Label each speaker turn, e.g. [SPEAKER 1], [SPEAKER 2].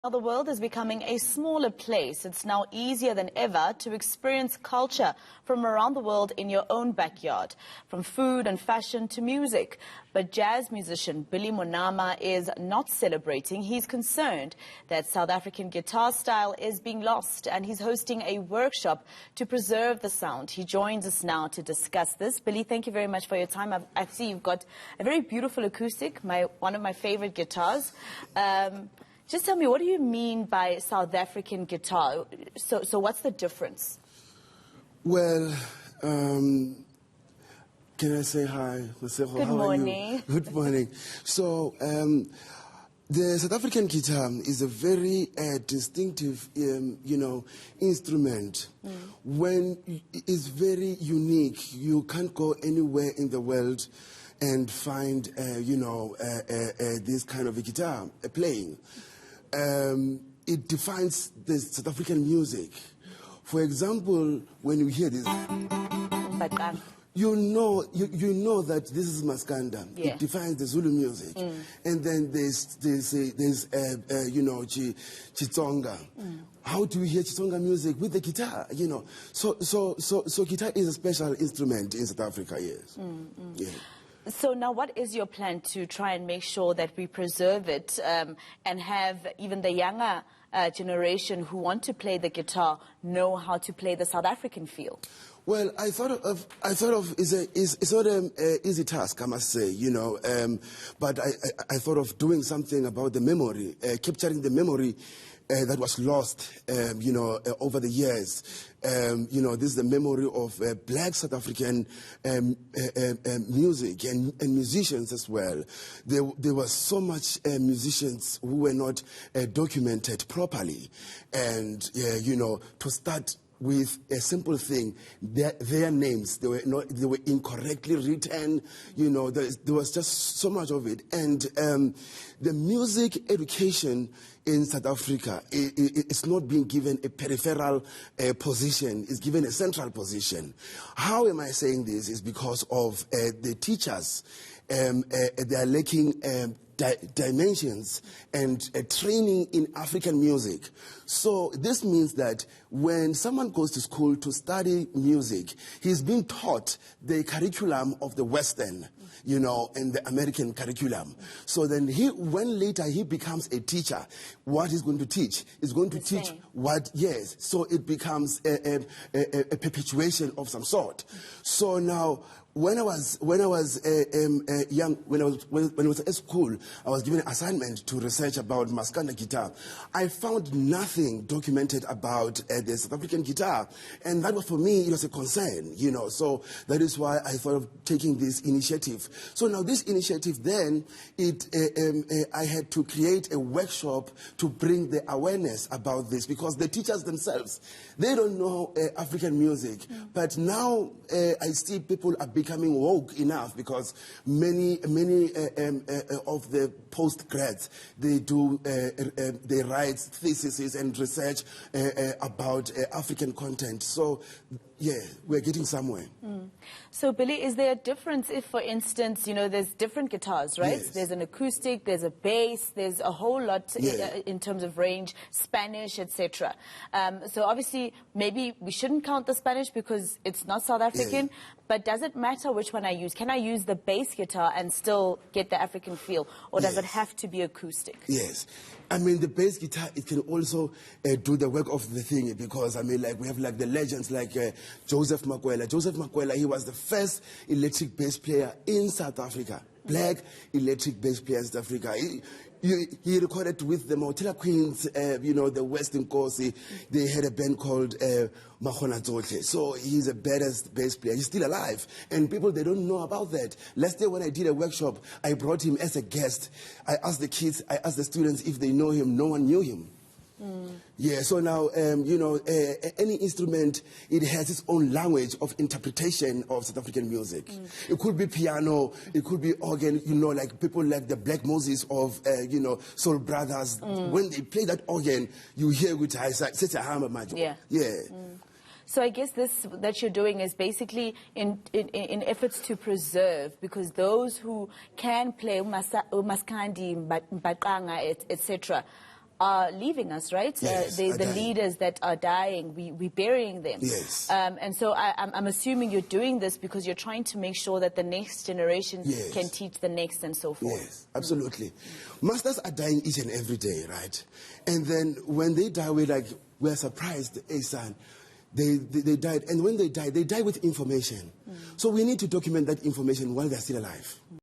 [SPEAKER 1] Now the world is becoming a smaller place. It's now easier than ever to experience culture from around the world in your own backyard, from food and fashion to music. But jazz musician Billy Monama is not celebrating. He's concerned that South African guitar style is being lost, and he's hosting a workshop to preserve the sound. He joins us now to discuss this. Billy, thank you very much for your time. I see you've got a very beautiful acoustic, one of my favorite guitars. Just tell me, what do you mean by South African guitar? So what's the difference?
[SPEAKER 2] Well, can I say hi, Masego?
[SPEAKER 1] Good morning.
[SPEAKER 2] Good morning. So, the South African guitar is a very distinctive, instrument. When it's very unique, you can't go anywhere in the world and find, this kind of a guitar playing. It defines the South African music. For example, when you hear this, you know that this is Maskanda.
[SPEAKER 1] Yeah.
[SPEAKER 2] It defines the Zulu music. And then there's Chitsonga. How do you hear Chitsonga music? With the guitar, So guitar is a special instrument in South Africa, yes. Yeah.
[SPEAKER 1] So now what is your plan to try and make sure that we preserve it and have even the younger generation who want to play the guitar know how to play the South African feel?
[SPEAKER 2] Well, I thought of it's not an easy task, I must say, but I thought of doing something about the memory, capturing the memory that was lost, over the years. This is the memory of black South African music and musicians as well. There was so much musicians who were not documented properly, and to start with a simple thing, their names, they were incorrectly written. There was just so much of it, and the music education in South Africa, it's not being given a peripheral position, it's given a central position. How am I saying this? Is because of the teachers. They are lacking dimensions and training in African music. So this means that when someone goes to school to study music, he's being taught the curriculum of the Western, and the American curriculum. So then when later he becomes a teacher, what he's going to teach is going to teach what, yes. So it becomes a perpetuation of some sort. So now, when I was young, when I was at school, I was given an assignment to research about Maskanda guitar. I found nothing documented about the South African guitar, and that was, for me, it was a concern, So that is why I thought of taking this initiative. So now this initiative, then, I had to create a workshop to bring the awareness about this, because the teachers themselves, they don't know African music, but now I see people are becoming woke enough, because many of the post-grads, they write theses and research about African content. So, yeah, we're getting somewhere.
[SPEAKER 1] So, Billy, is there a difference if, for instance, there's different guitars, right?
[SPEAKER 2] Yes.
[SPEAKER 1] There's an acoustic, there's a bass, there's a whole lot in terms of range, Spanish, etc. So, obviously, maybe we shouldn't count the Spanish because it's not South African, but does it matter which one I use? Can I use the bass guitar and still get the African feel, or does it have to be acoustic?
[SPEAKER 2] Yes. I mean, the bass guitar, it can also do the work of the thing, because, we have the legends like Joseph Makwela. Joseph Makwela, he was the first electric bass player in South Africa. Black electric bass player in South Africa. He recorded with the Motela Queens, the Western Kosi. They had a band called Mahona Zotle. So he's a baddest bass player. He's still alive. And people, they don't know about that. Last day when I did a workshop, I brought him as a guest. I asked the kids, I asked the students if they know him. No one knew him. Yeah, so now, any instrument, it has its own language of interpretation of South African music. It could be piano, it could be organ, like people like the Black Moses of, Soul Brothers. When they play that organ, you hear which I such a hammer magic. Yeah.
[SPEAKER 1] So I guess this that you're doing is basically in efforts to preserve, because those who can play Maskandi, Mbaqanga, etc., are leaving us, right?
[SPEAKER 2] Yes,
[SPEAKER 1] The
[SPEAKER 2] dying.
[SPEAKER 1] leaders that are dying, we're burying them.
[SPEAKER 2] Yes.
[SPEAKER 1] And so I'm assuming you're doing this because you're trying to make sure that the next generation
[SPEAKER 2] Yes.
[SPEAKER 1] can teach the next and so forth.
[SPEAKER 2] Yes, absolutely. Masters are dying each and every day, right? And then when they die, we're surprised, hey son, they died. And when they die with information. So we need to document that information while they're still alive.